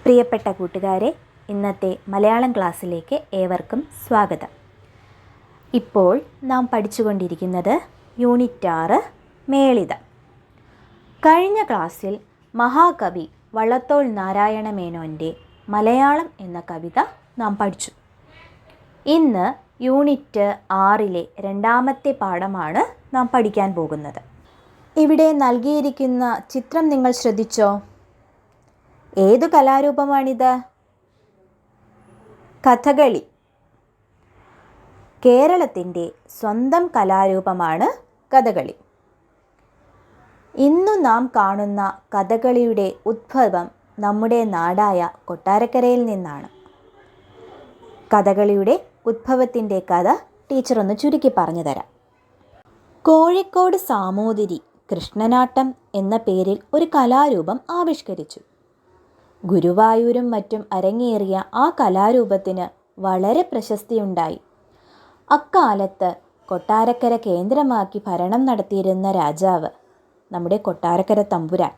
പ്രിയപ്പെട്ട കൂട്ടുകാരെ, ഇന്നത്തെ മലയാളം ക്ലാസ്സിലേക്ക് ഏവർക്കും സ്വാഗതം. ഇപ്പോൾ നാം പഠിച്ചുകൊണ്ടിരിക്കുന്നത് യൂണിറ്റ് 6 മേളിതം. കഴിഞ്ഞ ക്ലാസ്സിൽ മഹാകവി വള്ളത്തോൾ നാരായണ മേനോൻ്റെ മലയാളം എന്ന കവിത നാം പഠിച്ചു. ഇന്ന് യൂണിറ്റ് 6 രണ്ടാമത്തെ പാഠമാണ് നാം പഠിക്കാൻ പോകുന്നത്. ഇവിടെ നൽകിയിരിക്കുന്ന ചിത്രം നിങ്ങൾ ശ്രദ്ധിച്ചോ? ഏതു കലാരൂപമാണിത്? കഥകളി. കേരളത്തിൻ്റെ സ്വന്തം കലാരൂപമാണ് കഥകളി. ഇന്നു നാം കാണുന്ന കഥകളിയുടെ ഉദ്ഭവം നമ്മുടെ നാടായ കൊട്ടാരക്കരയിൽ നിന്നാണ്. കഥകളിയുടെ ഉദ്ഭവത്തിൻ്റെ കഥ ടീച്ചർ ഒന്ന് ചുരുക്കി പറഞ്ഞു തരാം. കോഴിക്കോട് സാമൂതിരി കൃഷ്ണനാട്ടം എന്ന പേരിൽ ഒരു കലാരൂപം ആവിഷ്കരിച്ചു. ഗുരുവായൂരും മറ്റും അരങ്ങേറിയ ആ കലാരൂപത്തിന് വളരെ പ്രശസ്തിയുണ്ടായി. അക്കാലത്ത് കൊട്ടാരക്കര കേന്ദ്രമാക്കി ഭരണം നടത്തിയിരുന്ന രാജാവ്, നമ്മുടെ കൊട്ടാരക്കര തമ്പുരാൻ,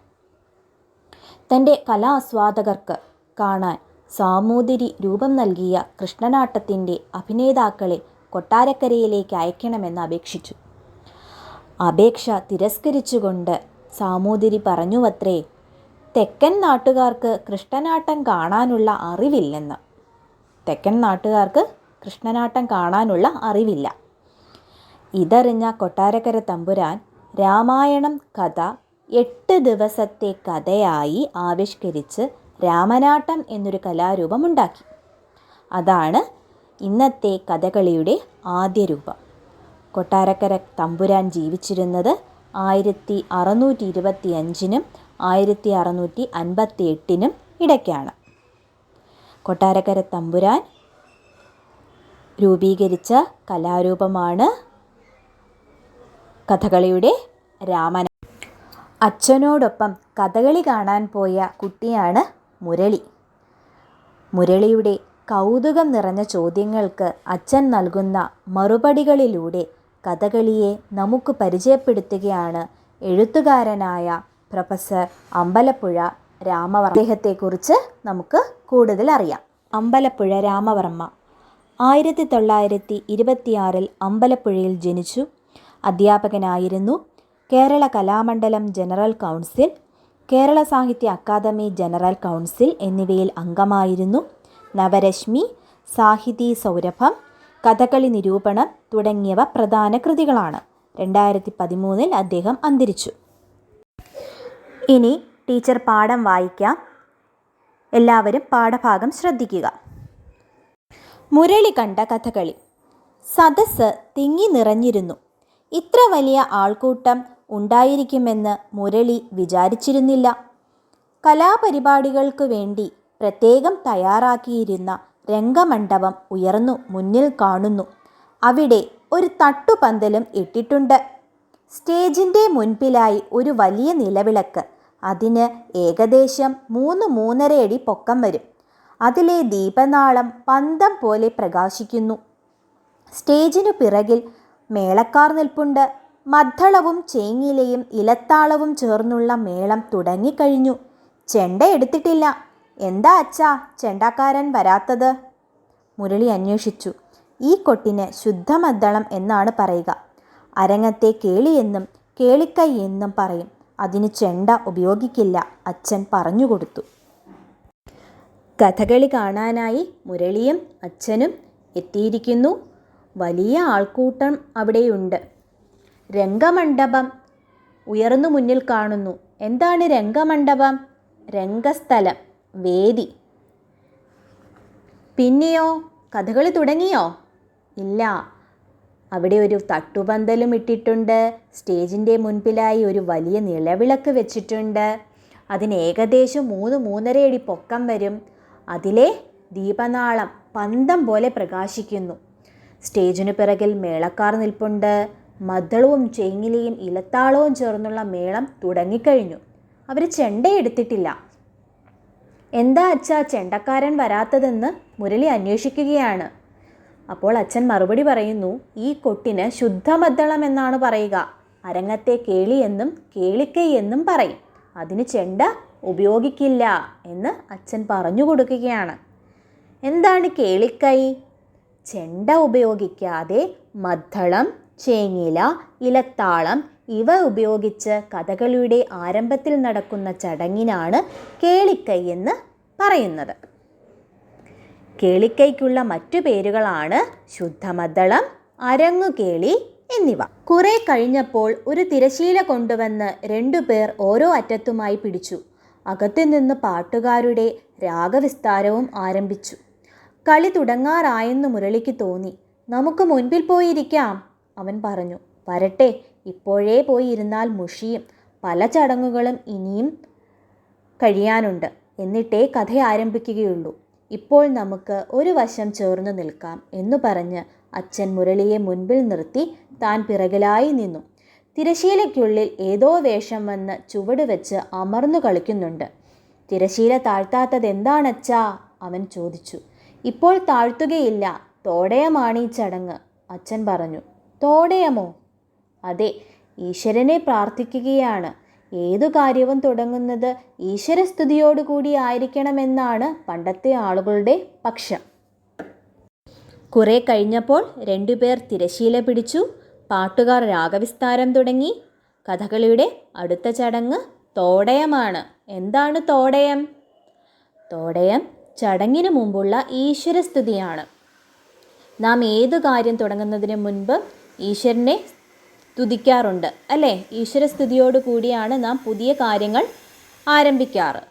തൻ്റെ കലാസ്വാദകർക്ക് കാണാൻ സാമൂതിരി രൂപം നൽകിയ കൃഷ്ണനാട്ടത്തിൻ്റെ അഭിനേതാക്കളെ കൊട്ടാരക്കരയിലേക്ക് അയക്കണമെന്ന് അപേക്ഷിച്ചു. അപേക്ഷ തിരസ്കരിച്ചുകൊണ്ട് സാമൂതിരി പറഞ്ഞുവത്രേ, തെക്കൻ നാട്ടുകാർക്ക് കൃഷ്ണനാട്ടം കാണാനുള്ള അറിവില്ലെന്ന്. തെക്കൻ നാട്ടുകാർക്ക് കൃഷ്ണനാട്ടം കാണാനുള്ള അറിവില്ല. ഇതറിഞ്ഞ കൊട്ടാരക്കര തമ്പുരാൻ രാമായണം കഥ 8 ദിവസത്തെ കഥയായി ആവിഷ്കരിച്ച് രാമനാട്ടം എന്നൊരു കലാരൂപമുണ്ടാക്കി. അതാണ് ഇന്നത്തെ കഥകളിയുടെ ആദ്യ രൂപം. കൊട്ടാരക്കര തമ്പുരാൻ ജീവിച്ചിരുന്നത് 1625 1658 ഇടയ്ക്കാണ്. കൊട്ടാരക്കര തമ്പുരാൻ രൂപീകരിച്ച കലാരൂപമാണ് കഥകളിയുടെ രാമനാട്ടം. അച്ഛനോടൊപ്പം കഥകളി കാണാൻ പോയ കുട്ടിയാണ് മുരളി. മുരളിയുടെ കൗതുകം നിറഞ്ഞ ചോദ്യങ്ങൾക്ക് അച്ഛൻ നൽകുന്ന മറുപടികളിലൂടെ കഥകളിയെ നമുക്ക് പരിചയപ്പെടുത്തുകയാണ് എഴുത്തുകാരനായ പ്രൊഫസർ അമ്പലപ്പുഴ രാമവർമ്മ. അദ്ദേഹത്തെക്കുറിച്ച് നമുക്ക് കൂടുതൽ അറിയാം. അമ്പലപ്പുഴ രാമവർമ്മ 1926 അമ്പലപ്പുഴയിൽ ജനിച്ചു. അധ്യാപകനായിരുന്നു. കേരള കലാമണ്ഡലം ജനറൽ കൗൺസിൽ, കേരള സാഹിത്യ അക്കാദമി ജനറൽ കൗൺസിൽ എന്നിവയിൽ അംഗമായിരുന്നു. നവരശ്മി, സാഹിതി സൗരഭം, കഥകളി നിരൂപണം തുടങ്ങിയവ പ്രധാന കൃതികളാണ്. 2013 അദ്ദേഹം അന്തരിച്ചു. ഇനി ടീച്ചർ പാഠം വായിക്കാം. എല്ലാവരും പാഠഭാഗം ശ്രദ്ധിക്കുക. മുരളി കണ്ട കഥകളി. സദസ്സ് തിങ്ങി നിറഞ്ഞിരുന്നു. ഇത്ര വലിയ ആൾക്കൂട്ടം ഉണ്ടായിരിക്കുമെന്ന് മുരളി വിചാരിച്ചിരുന്നില്ല. കലാപരിപാടികൾക്കു വേണ്ടി പ്രത്യേകം തയ്യാറാക്കിയിരുന്ന രംഗമണ്ഡപം ഉയർന്നു മുന്നിൽ കാണുന്നു. അവിടെ ഒരു തട്ടുപന്തലും ഇട്ടിട്ടുണ്ട്. സ്റ്റേജിൻ്റെ മുൻപിലായി ഒരു വലിയ നിലവിളക്ക്. അതിന് ഏകദേശം 3-3.5 അടി പൊക്കം വരും. അതിലെ ദീപനാളം പന്തം പോലെ പ്രകാശിക്കുന്നു. സ്റ്റേജിനു പിറകിൽ മേളക്കാർ നിൽപ്പുണ്ട്. മദ്ദളവും ചേങ്ങിലയും ഇലത്താളവും ചേർന്നുള്ള മേളം തുടങ്ങിക്കഴിഞ്ഞു. ചെണ്ട എടുത്തിട്ടില്ല. എന്താ അച്ഛാ ചെണ്ടക്കാരൻ വരാത്തത്? മുരളി അന്വേഷിച്ചു. ഈ കൊട്ടിന് ശുദ്ധമദ്ദളം എന്നാണ് പറയുക. അരങ്ങത്തെ കേളിയെന്നും കേളിക്കൈ എന്നും പറയും. അതിന് ചെണ്ട ഉപയോഗിക്കില്ല, അച്ഛൻ പറഞ്ഞുകൊടുത്തു. കഥകളി കാണാനായി മുരളിയും അച്ഛനും എത്തിയിരിക്കുന്നു. വലിയ ആൾക്കൂട്ടം അവിടെയുണ്ട്. രംഗമണ്ഡപം ഉയർന്നു മുന്നിൽ കാണുന്നു. എന്താണ് രംഗമണ്ഡപം? രംഗസ്ഥലം, വേദി. പിന്നെയോ കഥകളി തുടങ്ങിയോ? ഇല്ല. അവിടെ ഒരു തട്ടുപന്തലും ഇട്ടിട്ടുണ്ട്. സ്റ്റേജിൻ്റെ മുൻപിലായി ഒരു വലിയ നിലവിളക്ക് വെച്ചിട്ടുണ്ട്. അതിന് ഏകദേശം 3-3.5 അടി പൊക്കം വരും. അതിലെ ദീപനാളം പന്തം പോലെ പ്രകാശിക്കുന്നു. സ്റ്റേജിനു പിറകിൽ മേളക്കാർ നിൽപ്പുണ്ട്. മദ്ദളവും ചേങ്ങിലയും ഇലത്താളവും ചേർന്നുള്ള മേളം തുടങ്ങിക്കഴിഞ്ഞു. അവർ ചെണ്ട എടുത്തിട്ടില്ല. എന്താ അച്ഛാ ചെണ്ടക്കാരൻ വരാത്തതെന്ന് മുരളി അന്വേഷിക്കുകയാണ്. അപ്പോൾ അച്ഛൻ മറുപടി പറയുന്നു, ഈ കൊട്ടിന് ശുദ്ധമദ്ദളം എന്നാണ് പറയുക. അരങ്ങത്തെ കേളി എന്നും കേളിക്കൈ എന്നും പറയും. അതിന് ചെണ്ട ഉപയോഗിക്കില്ല എന്ന് അച്ഛൻ പറഞ്ഞു കൊടുക്കുകയാണ്. എന്താണ് കേളിക്കൈ? ചെണ്ട ഉപയോഗിക്കാതെ മദ്ദളം, ചേങ്ങില, ഇലത്താളം ഇവ ഉപയോഗിച്ച് കഥകളിയുടെ ആരംഭത്തിൽ നടക്കുന്ന ചടങ്ങിനാണ് കേളിക്കൈ എന്ന് പറയുന്നത്. കേളിക്കൈക്കുള്ള മറ്റു പേരുകളാണ് ശുദ്ധമദ്ദളം, അരങ്ങുകേളി എന്നിവ. കുറെ കഴിഞ്ഞപ്പോൾ ഒരു തിരശീല കൊണ്ടുവന്ന് 2 പേർ ഓരോ അറ്റത്തുമായി പിടിച്ചു. അകത്തുനിന്ന് പാട്ടുകാരുടെ രാഗവിസ്താരവും ആരംഭിച്ചു. കളി തുടങ്ങാറായെന്ന് മുരളിക്ക് തോന്നി. നമുക്ക് മുൻപിൽ പോയിരിക്കാം, അവൻ പറഞ്ഞു. വരട്ടെ, ഇപ്പോഴേ പോയി ഇരുന്നാൽ മുഷിയും. പല ചടങ്ങുകളും ഇനിയും കഴിയാനുണ്ട്. എന്നിട്ടേ കഥ ആരംഭിക്കുകയുള്ളൂ. ഇപ്പോൾ നമുക്ക് ഒരു വശം ചേർന്ന് നിൽക്കാം എന്നു പറഞ്ഞ് അച്ഛൻ മുരളിയെ മുൻപിൽ നിർത്തി താൻ പിറകിലായി നിന്നു. തിരശീലയ്ക്കുള്ളിൽ ഏതോ വേഷം വന്ന് ചുവട് വെച്ച് അമർന്നു കളിക്കുന്നുണ്ട്. തിരശീല താഴ്ത്താത്തത് എന്താണച്ചാ? അവൻ ചോദിച്ചു. ഇപ്പോൾ താഴ്ത്തുകയില്ല, തോടയമാണ് ഈ ചടങ്ങ്, അച്ഛൻ പറഞ്ഞു. തോടയമോ? അതെ, ഈശ്വരനെ പ്രാർത്ഥിക്കുകയാണ്. ഏതു കാര്യവും തുടങ്ങുന്നത് ഈശ്വരസ്തുതിയോടുകൂടി ആയിരിക്കണമെന്നാണ് പണ്ടത്തെ ആളുകളുടെ പക്ഷം. കുറെ കഴിഞ്ഞപ്പോൾ 2 പേർ തിരശീല പിടിച്ചു. പാട്ടുകാർ രാഗവിസ്താരം തുടങ്ങി. കഥകളിയുടെ അടുത്ത ചടങ്ങ് തോടയമാണ്. എന്താണ് തോടയം? തോടയം ചടങ്ങിന് മുമ്പുള്ള ഈശ്വരസ്തുതിയാണ്. നാം ഏതു കാര്യം തുടങ്ങുന്നതിന് മുൻപ് ഈശ്വരനെ സ്തുതിക്കാറുണ്ട് അല്ലേ? ഈശ്വരസ്തുതിയോട് കൂടിയാണ് നാം പുതിയ കാര്യങ്ങൾ ആരംഭിക്കാറ്.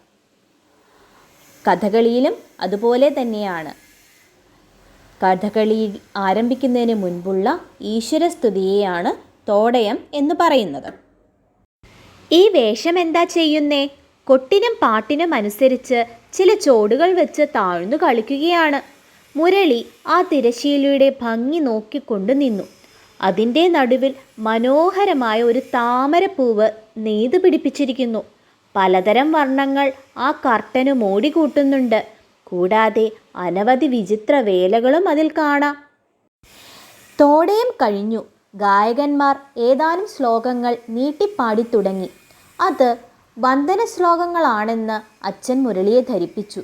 കഥകളിയിലും അതുപോലെ തന്നെയാണ്. കഥകളി ആരംഭിക്കുന്നതിന് മുൻപുള്ള ഈശ്വരസ്തുതിയെയാണ് തോടയം എന്ന് പറയുന്നത്. ഈ വേഷം എന്താ ചെയ്യുന്നേ? കൊട്ടിനും പാട്ടിനും അനുസരിച്ച് ചില ചോടുകൾ വെച്ച് താഴ്ന്നു കളിക്കുകയാണ്. മുരളി ആ തിരശീലയുടെ ഭംഗി നോക്കിക്കൊണ്ട് നിന്നു. അതിൻ്റെ നടുവിൽ മനോഹരമായ ഒരു താമരപ്പൂവ് നെയ്തു പിടിപ്പിച്ചിരിക്കുന്നു. പലതരം വർണ്ണങ്ങൾ ആ കർട്ടനു മോടികൂട്ടുന്നുണ്ട്. കൂടാതെ അനവധി വിചിത്ര വേലകളും അതിൽ കാണാം. തോടയം കഴിഞ്ഞു. ഗായകന്മാർ ഏതാനും ശ്ലോകങ്ങൾ നീട്ടിപ്പാടി തുടങ്ങി. അത് വന്ദന ശ്ലോകങ്ങളാണെന്ന് അച്ഛൻ മുരളിയെ ധരിപ്പിച്ചു.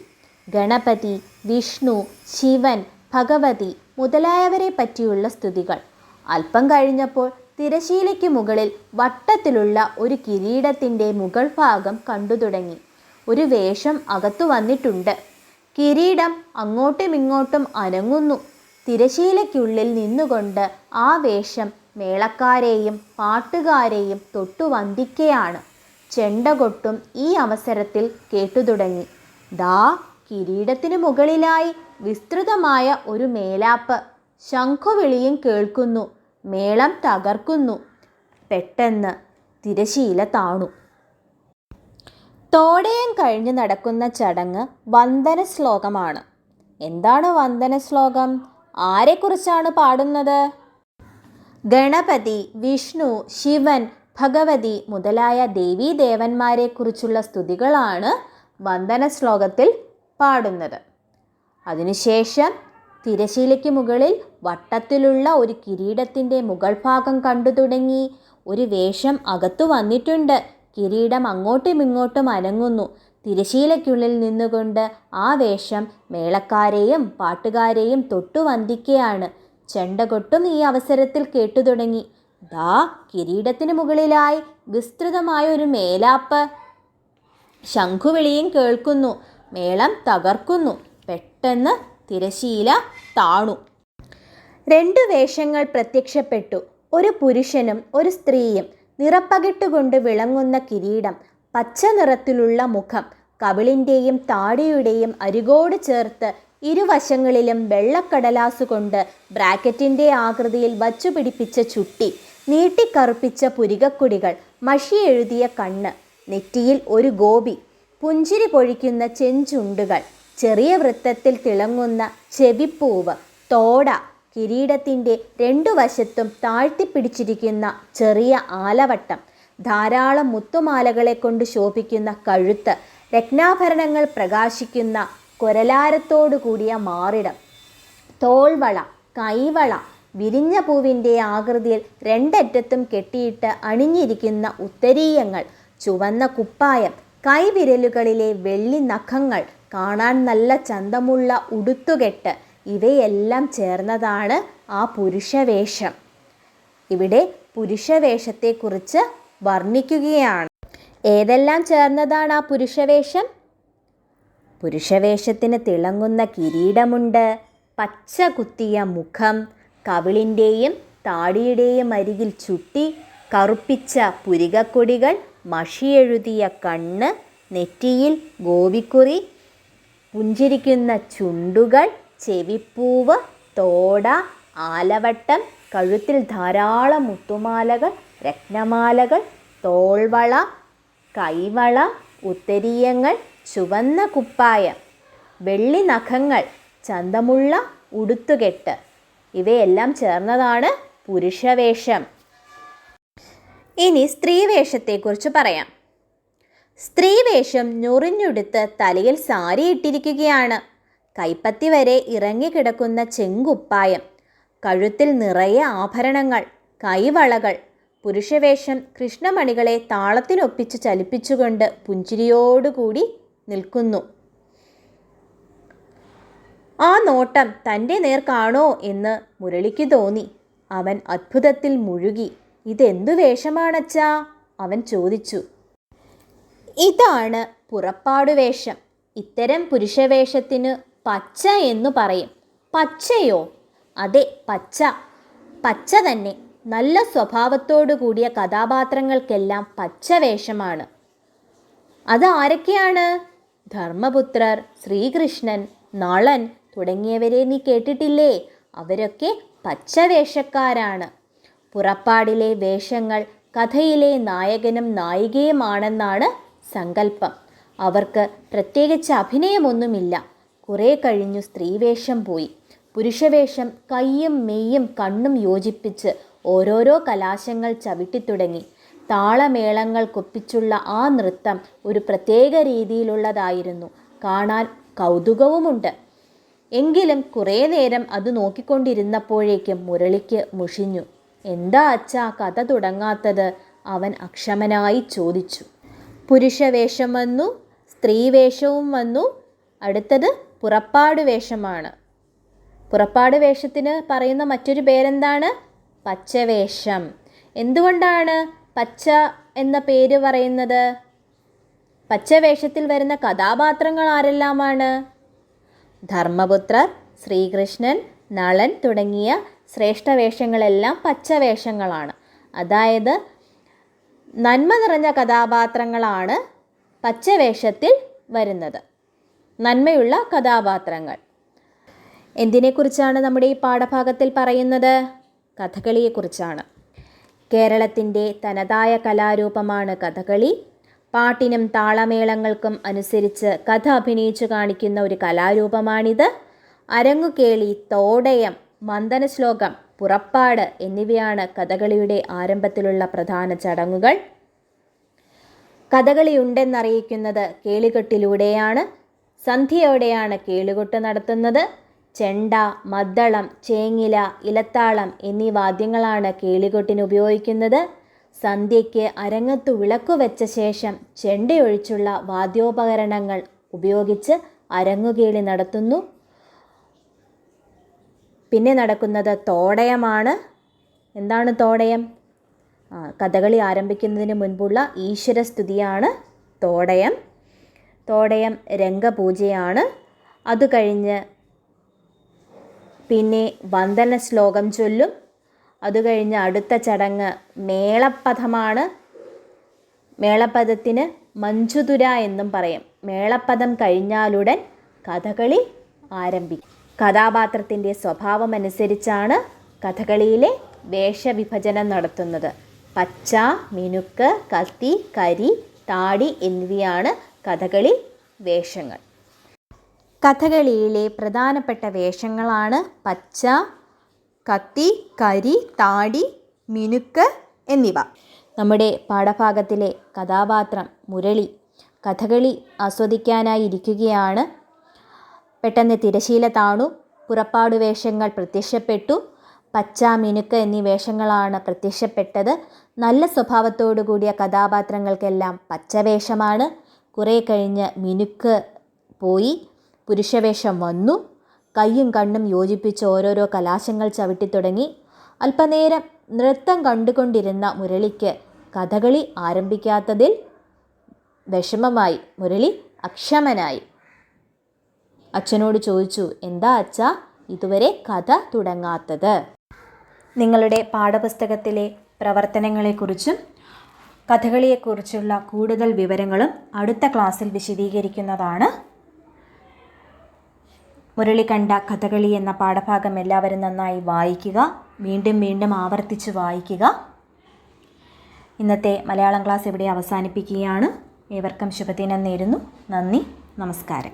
ഗണപതി, വിഷ്ണു, ശിവൻ, ഭഗവതി മുതലായവരെ പറ്റിയുള്ള സ്തുതികൾ. അല്പം കഴിഞ്ഞപ്പോൾ തിരശീലയ്ക്ക് മുകളിൽ വട്ടത്തിലുള്ള ഒരു കിരീടത്തിൻ്റെ മുകൾ ഭാഗം കണ്ടു തുടങ്ങി. ഒരു വേഷം അകത്തു വന്നിട്ടുണ്ട്. കിരീടം അങ്ങോട്ടും ഇങ്ങോട്ടും അനങ്ങുന്നു. തിരശീലയ്ക്കുള്ളിൽ നിന്നുകൊണ്ട് ആ വേഷം മേളക്കാരെയും പാട്ടുകാരെയും തൊട്ടു വന്ദിക്കയാണ്. ചെണ്ടകൊട്ടും ഈ അവസരത്തിൽ കേട്ടുതുടങ്ങി. ദാ കിരീടത്തിനു മുകളിലായി വിസ്തൃതമായ ഒരു മേലാപ്പ്. ശംഖുവിളിയും കേൾക്കുന്നു. മേളം തകർക്കുന്നു. പെട്ടെന്ന് തിരശീല താണു. തോടയം കഴിഞ്ഞ് നടക്കുന്ന ചടങ്ങ് വന്ദന ശ്ലോകമാണ്. എന്താണ് വന്ദന ശ്ലോകം? ആരെക്കുറിച്ചാണ് പാടുന്നത്? ഗണപതി, വിഷ്ണു, ശിവൻ, ഭഗവതി മുതലായ ദേവീദേവന്മാരെക്കുറിച്ചുള്ള സ്തുതികളാണ് വന്ദന ശ്ലോകത്തിൽ പാടുന്നത്. അതിനുശേഷം തിരശീലയ്ക്ക് മുകളിൽ വട്ടത്തിലുള്ള ഒരു കിരീടത്തിൻ്റെ മുകൾ ഭാഗം കണ്ടു തുടങ്ങി. ഒരു വേഷം അകത്തു വന്നിട്ടുണ്ട്. കിരീടം അങ്ങോട്ടും ഇങ്ങോട്ടും അനങ്ങുന്നു. തിരശീലയ്ക്കുള്ളിൽ നിന്നുകൊണ്ട് ആ വേഷം മേളക്കാരെയും പാട്ടുകാരെയും തൊട്ടു വന്ദിക്കയാണ്. ചെണ്ടകൊട്ടും ഈ അവസരത്തിൽ കേട്ടു തുടങ്ങി. ദാ കിരീടത്തിന് മുകളിലായി വിസ്തൃതമായ ഒരു മേലാപ്പ്. ശംഖുവിളിയും കേൾക്കുന്നു. മേളം തകർക്കുന്നു. പെട്ടെന്ന് തിരശീല താണു. 2 വേഷങ്ങൾ പ്രത്യക്ഷപ്പെട്ടു. ഒരു പുരുഷനും ഒരു സ്ത്രീയും. നിറപ്പകിട്ടുകൊണ്ട് വിളങ്ങുന്ന കിരീടം, പച്ച നിറത്തിലുള്ള മുഖം, കവിളിൻ്റെയും താടിയുടെയും അരികോട് ചേർത്ത് ഇരുവശങ്ങളിലും വെള്ളക്കടലാസുകൊണ്ട് ബ്രാക്കറ്റിൻ്റെ ആകൃതിയിൽ വച്ചു പിടിപ്പിച്ച ചുട്ടി, നീട്ടിക്കറുപ്പിച്ച പുരികക്കുടികൾ, മഷി എഴുതിയ കണ്ണ്, നെറ്റിയിൽ ഒരു ഗോപി, പുഞ്ചിരി പൊഴിക്കുന്ന ചെഞ്ചുണ്ടുകൾ, ചെറിയ വൃത്തത്തിൽ തിളങ്ങുന്ന ചെവിപ്പൂവ്, തോട, കിരീടത്തിൻ്റെ 2 വശത്തും താഴ്ത്തിപ്പിടിച്ചിരിക്കുന്ന ചെറിയ ആലവട്ടം, ധാരാളം മുത്തുമാലകളെ കൊണ്ട് ശോഭിക്കുന്ന കഴുത്ത്, രത്നാഭരണങ്ങൾ പ്രകാശിക്കുന്ന കൊരലാരത്തോടു കൂടിയ മാറിടം, തോൾവള, കൈവള, വിരിഞ്ഞ പൂവിൻ്റെ ആകൃതിയിൽ 2 അറ്റത്തും കെട്ടിയിട്ട് അണിഞ്ഞിരിക്കുന്ന ഉത്തരീയങ്ങൾ, ചുവന്ന കുപ്പായം, കൈവിരലുകളിലെ വെള്ളി നഖങ്ങൾ, കാണാൻ നല്ല ചന്തമുള്ള ഉടുത്തുകെട്ട്, ഇവയെല്ലാം ചേർന്നതാണ് ആ പുരുഷവേഷം. ഇവിടെ പുരുഷവേഷത്തെക്കുറിച്ച് വർണ്ണിക്കുകയാണ്. ഏതെല്ലാം ചേർന്നതാണ് ആ പുരുഷവേഷം? പുരുഷവേഷത്തിന് തിളങ്ങുന്ന കിരീടമുണ്ട്, പച്ച കുത്തിയ മുഖം, കവിളിൻ്റെയും താടിയുടെയും അരികിൽ ചുട്ടി കറുപ്പിച്ച പുരികക്കൊടികൾ, മഷിയെഴുതിയ കണ്ണ്, നെറ്റിയിൽ ഗോപിക്കുറി, പുഞ്ചിരിക്കുന്ന ചുണ്ടുകൾ, ചെവിപ്പൂവ്, തോട, ആലവട്ടം, കഴുത്തിൽ ധാരാളം മുത്തുമാലകൾ, രത്നമാലകൾ, തോൾവള, കൈവള, ഉത്തരീയങ്ങൾ, ചുവന്ന കുപ്പായം, വെള്ളി നഖങ്ങൾ, ചന്തമുള്ള ഉടുത്തുകെട്ട്, ഇവയെല്ലാം ചേർന്നതാണ് പുരുഷവേഷം. ഇനി സ്ത്രീവേഷത്തെക്കുറിച്ച് പറയാം. സ്ത്രീവേഷം ഞൊറിഞ്ഞുടുത്ത് തലയിൽ സാരി ഇട്ടിരിക്കുകയാണ്. കൈപ്പത്തി വരെ ഇറങ്ങിക്കിടക്കുന്ന ചെങ്കുപ്പായം, കഴുത്തിൽ നിറയെ ആഭരണങ്ങൾ, കൈവളകൾ. പുരുഷവേഷം കൃഷ്ണമണികളെ താളത്തിനൊപ്പിച്ച് ചലിപ്പിച്ചുകൊണ്ട് പുഞ്ചിരിയോടുകൂടി നിൽക്കുന്നു. ആ നോട്ടം തൻ്റെ നേർ കാണോ എന്ന് മുരളിക്ക് തോന്നി. അവൻ അത്ഭുതത്തിൽ മുഴുകി. ഇതെന്തു വേഷമാണച്ചാ? അവൻ ചോദിച്ചു. ഇതാണ് പുറപ്പാടുവേഷം. ഇത്തരം പുരുഷവേഷത്തിന് പച്ച എന്നു പറയും. പച്ചയോ? അതെ, പച്ച. പച്ച തന്നെ. നല്ല സ്വഭാവത്തോടു കൂടിയ കഥാപാത്രങ്ങൾക്കെല്ലാം പച്ചവേഷമാണ്. അത് ആരൊക്കെയാണ്? ധർമ്മപുത്രർ, ശ്രീകൃഷ്ണൻ, നളൻ തുടങ്ങിയവരെ നീ കേട്ടിട്ടില്ലേ? അവരൊക്കെ പച്ചവേഷക്കാരാണ്. പുറപ്പാടിലെ വേഷങ്ങൾ കഥയിലെ നായകനും നായികയുമാണെന്നാണ് സങ്കല്പം. അവർക്ക് പ്രത്യേകിച്ച് അഭിനയമൊന്നുമില്ല. കുറേ കഴിഞ്ഞു സ്ത്രീവേഷം പോയി. പുരുഷവേഷം കയ്യും മെയ്യും കണ്ണും യോജിപ്പിച്ച് ഓരോരോ കലാശങ്ങൾ ചവിട്ടിത്തുടങ്ങി. താളമേളങ്ങൾക്കൊപ്പിച്ചുള്ള ആ നൃത്തം ഒരു പ്രത്യേക രീതിയിലുള്ളതായിരുന്നു. കാണാൻ കൗതുകവുമുണ്ട്. എങ്കിലും കുറേ നേരം അത് നോക്കിക്കൊണ്ടിരുന്നപ്പോഴേക്കും മുരളിക്ക് മുഷിഞ്ഞു. എന്താ അച്ഛാ കഥ തുടങ്ങാത്തത്? അവൻ അക്ഷമനായി ചോദിച്ചു. പുരുഷവേഷം വന്നു, സ്ത്രീവേഷവും വന്നു, അടുത്തത് പുറപ്പാട് വേഷമാണ്. പുറപ്പാട് വേഷത്തിന് പറയുന്ന മറ്റൊരു പേരെന്താണ്? പച്ചവേഷം. എന്തുകൊണ്ടാണ് പച്ച എന്ന പേര് പറയുന്നത്? പച്ചവേഷത്തിൽ വരുന്ന കഥാപാത്രങ്ങൾ ആരെല്ലാമാണ്? ധർമ്മപുത്രർ, ശ്രീകൃഷ്ണൻ, നളൻ തുടങ്ങിയ ശ്രേഷ്ഠവേഷങ്ങളെല്ലാം പച്ചവേഷങ്ങളാണ്. അതായത് നന്മ നിറഞ്ഞ കഥാപാത്രങ്ങളാണ് പച്ചവേഷത്തിൽ വരുന്നത്. നന്മയുള്ള കഥാപാത്രങ്ങൾ. എന്തിനെക്കുറിച്ചാണ് നമ്മുടെ ഈ പാഠഭാഗത്തിൽ പറയുന്നത്? കഥകളിയെക്കുറിച്ചാണ്. കേരളത്തിൻ്റെ തനതായ കലാരൂപമാണ് കഥകളി. പാട്ടിനും താളമേളങ്ങൾക്കും അനുസരിച്ച് കഥ അഭിനയിച്ചു കാണിക്കുന്ന ഒരു കലാരൂപമാണിത്. അരങ്ങുകേളി, തോടയം, മന്ദനശ്ലോകം, പുറപ്പാട് എന്നിവയാണ് കഥകളിയുടെ ആരംഭത്തിലുള്ള പ്രധാന ചടങ്ങുകൾ. കഥകളിയുണ്ടെന്നറിയിക്കുന്നത് കേളികൊട്ടിലൂടെയാണ്. സന്ധ്യയോടെയാണ് കേളികൊട്ട് നടത്തുന്നത്. ചെണ്ട, മദ്ദളം, ചേങ്ങില, ഇലത്താളം എന്നീ വാദ്യങ്ങളാണ് കേളികൊട്ടിന് ഉപയോഗിക്കുന്നത്. സന്ധ്യയ്ക്ക് അരങ്ങത്തു വിളക്കു വെച്ച ശേഷം ചെണ്ടയൊഴിച്ചുള്ള വാദ്യോപകരണങ്ങൾ ഉപയോഗിച്ച് അരങ്ങുകേളി നടത്തുന്നു. പിന്നെ നടക്കുന്നത് തോടയമാണ്. എന്താണ് തോടയം? കഥകളി ആരംഭിക്കുന്നതിന് മുൻപുള്ള ഈശ്വരസ്തുതിയാണ് തോടയം. തോടയം രംഗപൂജയാണ്. അത് കഴിഞ്ഞ് പിന്നെ വന്ദന ശ്ലോകം ചൊല്ലും. അത് കഴിഞ്ഞ് അടുത്ത ചടങ്ങ് മേളപ്പദമാണ്. മേളപ്പദത്തിന് മഞ്ജുതുര എന്നും പറയും. മേളപ്പദം കഴിഞ്ഞാലുടൻ കഥകളി ആരംഭിക്കും. കഥാപാത്രത്തിൻ്റെ സ്വഭാവമനുസരിച്ചാണ് കഥകളിയിലെ വേഷവിഭജനം നടത്തുന്നത്. പച്ച, മിനുക്ക്, കത്തി, കരി, താടി എന്നിവയാണ് കഥകളി വേഷങ്ങൾ. കഥകളിയിലെ പ്രധാനപ്പെട്ട വേഷങ്ങളാണ് പച്ച, കത്തി, കരി, താടി, മിനുക്ക് എന്നിവ. നമ്മുടെ പാഠഭാഗത്തിലെ കഥാപാത്രം മുരളി കഥകളി ആസ്വദിക്കാനായി ഇരിക്കുകയാണ്. പെട്ടെന്ന് തിരശീല താണു. പുറപ്പാടു വേഷങ്ങൾ പ്രത്യക്ഷപ്പെട്ടു. പച്ച, മിനുക്ക് എന്നീ വേഷങ്ങളാണ് പ്രത്യക്ഷപ്പെട്ടത്. നല്ല സ്വഭാവത്തോടു കൂടിയ കഥാപാത്രങ്ങൾക്കെല്ലാം പച്ചവേഷമാണ്. കുറേ കഴിഞ്ഞ് മിനുക്ക് പോയി, പുരുഷവേഷം വന്നു. കയ്യും കണ്ണും യോജിപ്പിച്ച് ഓരോരോ കലാശങ്ങൾ ചവിട്ടിത്തുടങ്ങി. അല്പനേരം നൃത്തം കണ്ടുകൊണ്ടിരുന്ന മുരളിക്ക് കഥകളി ആരംഭിക്കാത്തതിൽ വിഷമമായി. മുരളി അക്ഷമനായി. അച്ഛനോട് ചോദിച്ചു, എന്താ അച്ഛാ ഇതുവരെ കഥ തുടങ്ങാത്തത്? നിങ്ങളുടെ പാഠപുസ്തകത്തിലെ പ്രവർത്തനങ്ങളെക്കുറിച്ചും കഥകളിയെക്കുറിച്ചുള്ള കൂടുതൽ വിവരങ്ങളും അടുത്ത ക്ലാസ്സിൽ വിശദീകരിക്കുന്നതാണ്. മുരളി കണ്ട കഥകളി എന്ന പാഠഭാഗം എല്ലാവരും നന്നായി വായിക്കുക, വീണ്ടും വീണ്ടും ആവർത്തിച്ച് വായിക്കുക. ഇന്നത്തെ മലയാളം ക്ലാസ് ഇവിടെ അവസാനിപ്പിക്കുകയാണ്. ഏവർക്കും ശുഭദിനം നേരുന്നു. നന്ദി, നമസ്കാരം.